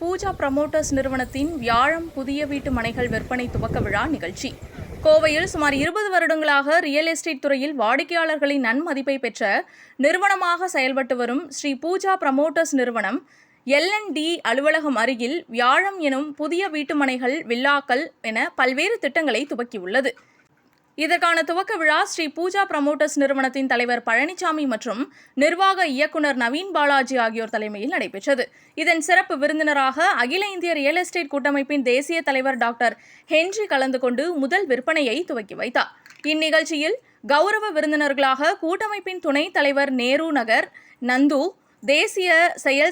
Pooja promoters நிறுவனத்தின் வியாழம் புதிய வீட்டு மனைகள் விற்பனை துவக்க விழா நிகழ்ச்சி. கோவையில் சுமார் 20 வருடங்களாக ரியல் எஸ்டேட் துறையில் வாடிக்கையாளர்களின் நன்மதிப்பை பெற்ற நிறுவனமாக செயல்பட்டு வரும் ஸ்ரீ பூஜா ப்ரமோட்டர்ஸ் நிறுவனம் LND அலுவலகம் அருகில் வியாழம் எனும் புதிய வீட்டு மனைகள், வில்லாக்கள் என பல்வேறு திட்டங்களை துவக்கியுள்ளது. இதற்கான துவக்க விழா ஸ்ரீ பூஜா ப்ரமோட்டர்ஸ் நிறுவனத்தின் தலைவர் பழனிசாமி மற்றும் நிர்வாக இயக்குநர் நவீன் பாலாஜி ஆகியோர் தலைமையில் நடைபெற்றது. இதன் சிறப்பு விருந்தினராக அகில இந்திய ரியல் எஸ்டேட் கூட்டமைப்பின் தேசிய தலைவர் டாக்டர் ஹென்றி கலந்து கொண்டு முதல் விற்பனையை துவக்கி வைத்தார். இந்நிகழ்ச்சியில் கௌரவ விருந்தினர்களாக கூட்டமைப்பின் துணைத் தலைவர் நேரு நகர் நந்து, தேசிய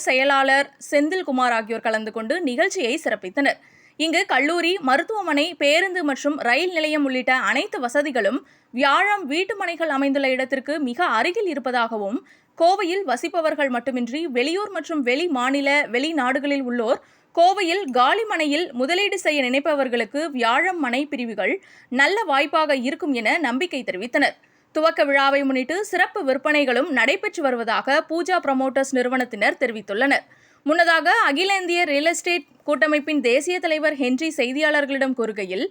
செயலாளர் செந்தில்குமார் ஆகியோர் கலந்து கொண்டு நிகழ்ச்சியை சிறப்பித்தனர். இங்கு கல்லூரி, மருத்துவமனை, பேருந்து மற்றும் ரயில் நிலையம் உள்ளிட்ட அனைத்து வசதிகளும் வியாழம் வீட்டு மனைகள் அமைந்துள்ள இடத்திற்கு மிக அருகில் இருப்பதாகவும், கோவையில் வசிப்பவர்கள் மட்டுமின்றி வெளியூர் மற்றும் வெளி மாநில, வெளிநாடுகளில் உள்ளோர் கோவையில் காலி மனையில் முதலீடு செய்ய நினைப்பவர்களுக்கு வியாழம் மனை பிரிவுகள் நல்ல வாய்ப்பாக இருக்கும் என நம்பிக்கை தெரிவித்தனர். துவக்க விழாவை முன்னிட்டு சிறப்பு விற்பனைகளும் நடைபெற்று வருவதாக பூஜா ப்ரமோட்டர்ஸ் நிறுவனத்தினர் தெரிவித்துள்ளனர். முன்னதாக அகில இந்திய ரியல் எஸ்டேட் கூட்டமைப்பின் தேசிய தலைவர் ஹென்றி செய்தியாளர்களிடம் கூறுகையில்,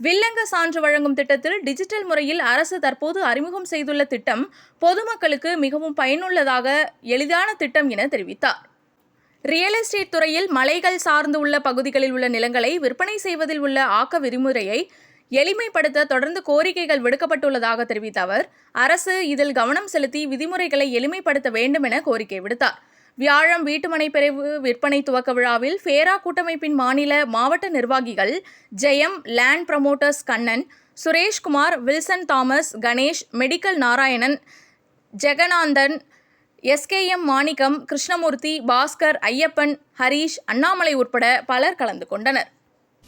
வில்லங்க சான்று வழங்கும் திட்டத்தில் டிஜிட்டல் முறையில் அரசு தற்போது அறிமுகம் செய்துள்ள திட்டம் பொதுமக்களுக்கு மிகவும் பயனுள்ளதாக எளிதான திட்டம் என தெரிவித்தார். ரியல் எஸ்டேட் துறையில் மலைகள் சார்ந்து உள்ள பகுதிகளில் உள்ள நிலங்களை விற்பனை செய்வதில் உள்ள ஆக்க விதிமுறையை எளிமைப்படுத்த தொடர்ந்து கோரிக்கைகள் விடுக்கப்பட்டுள்ளதாக தெரிவித்த அவர், அரசு இதில் கவனம் செலுத்தி விதிமுறைகளை எளிமைப்படுத்த வேண்டும் என கோரிக்கை விடுத்தார். வியாழம் வீட்டுமனை பிரிவு விற்பனை துவக்க விழாவில் ஃபேரா கூட்டமைப்பின் மாநில, மாவட்ட நிர்வாகிகள் Jayam, land promoters Kannan, Sureshkumar, Wilson Thomas, Ganesh, medical Narayanan, Jagannathan, SKM Manickam, Krishnamoorthy, Bhaskar, Ayyappan, Harish, Annamalai உட்பட பலர் கலந்து கொண்டனர்.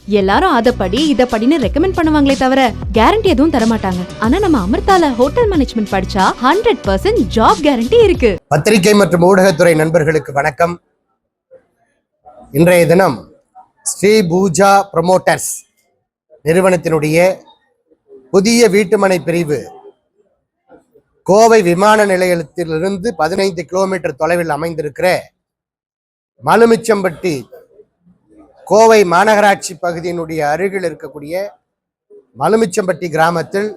எல்லாரும் அதப்படி இதப்படின்னு ரெக்கமெண்ட் பண்ணுவாங்களே தவிர கேரண்டி எதுவும் தரமாட்டாங்க. ஆனா நம்ம அமிர்தால ஹோட்டல் மேனேஜ்மெண்ட் படிச்சா 100% ஜாப் கேரண்டி இருக்கு. பத்திரிகை மற்றும் ஊடகத்துறை நண்பர்களுக்கு வணக்கம். இன்றைய தினம் ஸ்ரீ பூஜா ப்ரமோட்டர்ஸ் நிறுவனத்தினுடைய புதிய வீட்டுமனை பிரிவு கோவை விமான நிலையத்திலிருந்து 15 கிலோமீட்டர் தொலைவில் அமைந்திருக்கிற மலுமிச்சம்பட்டி கோவை மாநகராட்சி பகுதியினுடைய அருகில் இருக்கக்கூடிய மலுமிச்சம்பட்டி கிராமத்தில்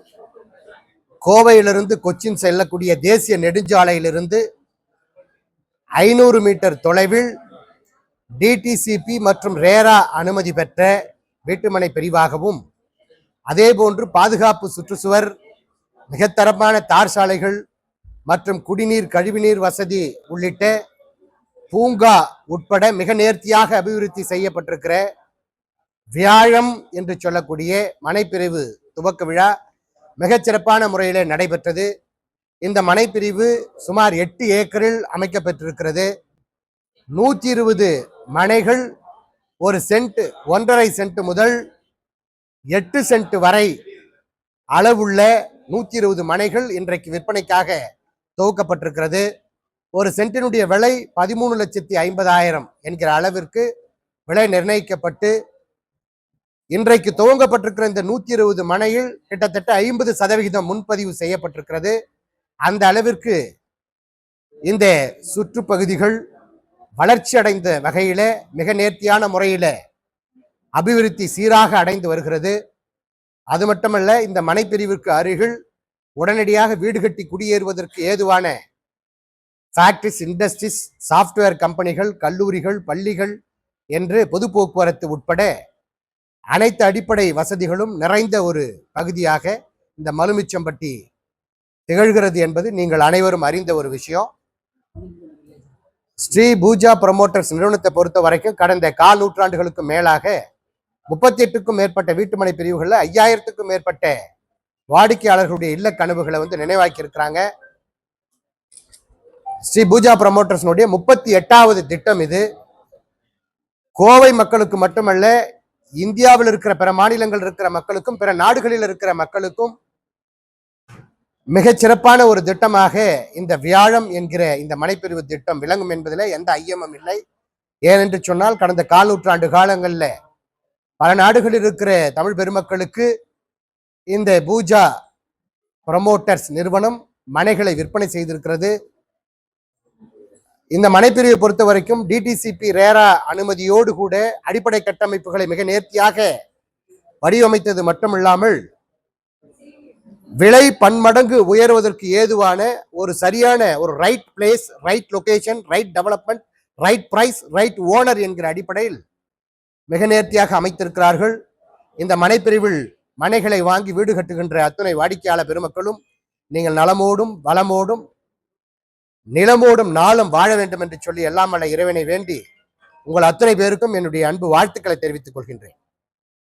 கோவையிலிருந்து கொச்சின் செல்லக்கூடிய தேசிய நெடுஞ்சாலையிலிருந்து 500 மீட்டர் தொலைவில் DTCP மற்றும் ரேரா அனுமதி பெற்ற வீட்டுமனை பிரிவாகவும், அதேபோன்று பாதுகாப்பு சுற்றுச்சுவர், மிகத்தரமான தார் சாலைகள் மற்றும் குடிநீர், கழிவுநீர் வசதி உள்ளிட்ட பூங்கா உட்பட மிக நேர்த்தியாக அபிவிருத்தி செய்யப்பட்டிருக்கிற வியாழம் என்று சொல்லக்கூடிய மனைப்பிரிவு துவக்க விழா மிகச்சிறப்பான முறையில் நடைபெற்றது. இந்த மனைப்பிரிவு சுமார் 8 ஏக்கரில் அமைக்கப்பட்டிருக்கிறது. 120 மனைகள், 1 சென்ட், 1.5 சென்ட் முதல் 8 சென்ட் வரை அளவுள்ள 120 மனைகள் இன்றைக்கு விற்பனைக்காக துவக்கப்பட்டிருக்கிறது. 1 சென்டினுடைய விலை 13,50,000 என்கிற அளவிற்கு விலை நிர்ணயிக்கப்பட்டு இன்றைக்கு துவங்கப்பட்டிருக்கிற இந்த 120 மனையில் கிட்டத்தட்ட 50% முன்பதிவு செய்யப்பட்டிருக்கிறது. அந்த அளவிற்கு இந்த சுற்றுப்பகுதிகள் வளர்ச்சி அடைந்த வகையில மிக நேர்த்தியான முறையில அபிவிருத்தி சீராக அடைந்து வருகிறது. அது மட்டுமல்ல, இந்த மனைப்பிரிவிற்கு அருகில் உடனடியாக வீடு கட்டி குடியேறுவதற்கு ஏதுவான ஃபேக்டரிஸ், இண்டஸ்ட்ரீஸ், சாஃப்ட்வேர் கம்பெனிகள், கல்லூரிகள், பள்ளிகள் என்று பொது போக்குவரத்து உட்பட அனைத்து அடிப்படை வசதிகளும் நிறைந்த ஒரு பகுதியாக இந்த மலுமிச்சம்பட்டி திகழ்கிறது என்பது நீங்கள் அனைவரும் அறிந்த ஒரு விஷயம். ஸ்ரீ பூஜா ப்ரமோட்டர்ஸ் நிறுவனத்தை பொறுத்த வரைக்கும் கடந்த 1/4 நூற்றாண்டுகளுக்கு மேலாக 38க்கும் மேற்பட்ட வீட்டுமனை பிரிவுகளில் 5000க்கும் மேற்பட்ட வாடிக்கையாளர்களுடைய இல்ல கனவுகளை நினைவாக்கி இருக்கிறாங்க. ஸ்ரீ பூஜா ப்ரமோட்டர்ஸ்னுடைய 38வது திட்டம் இது. கோவை மக்களுக்கு மட்டுமல்ல, இந்தியாவில் இருக்கிற பிற மாநிலங்கள் இருக்கிற மக்களுக்கும் பிற நாடுகளில் இருக்கிற மக்களுக்கும் மிகச்சிறப்பான ஒரு திட்டமாக இந்த வியாழம் என்கிற இந்த மனைப்பிரிவு திட்டம் விளங்கும் என்பதில் எந்த ஐயமும் இல்லை. ஏனென்று சொன்னால், கடந்த 1/4 நூற்றாண்டு காலங்களில் பல நாடுகளில் இருக்கிற தமிழ் பெருமக்களுக்கு இந்த பூஜா ப்ரமோட்டர்ஸ் நிறுவனம் மனைகளை விற்பனை செய்திருக்கிறது. இந்த மனைப்பிரிவை பொறுத்த வரைக்கும் டிடிசிபி ரேரா அனுமதியோடு கூட அடிப்படை கட்டமைப்புகளை மிக நேர்த்தியாக வடிவமைத்தது மட்டுமில்லாமல் விலை பன்மடங்கு உயர்வதற்கு ஏதுவான ஒரு சரியான ஒரு right place, right location, right development, right price, right owner என்கிற அடிப்படையில் மிக நேர்த்தியாக அமைத்திருக்கிறார்கள். இந்த மனைப்பிரிவில் மனைகளை வாங்கி வீடு கட்டுகின்ற அத்துணை வாடிக்கையாளர் பெருமக்களும் நீங்கள் நலமோடும் வளமோடும் நிலமோடும் நாளும் வாழ வேண்டும் என்று சொல்லி எல்லாம் வல்ல இறைவனை வேண்டி உங்கள் அத்தனை பேருக்கும் என்னுடைய அன்பு வாழ்த்துக்களை தெரிவித்துக் கொள்கின்றேன்.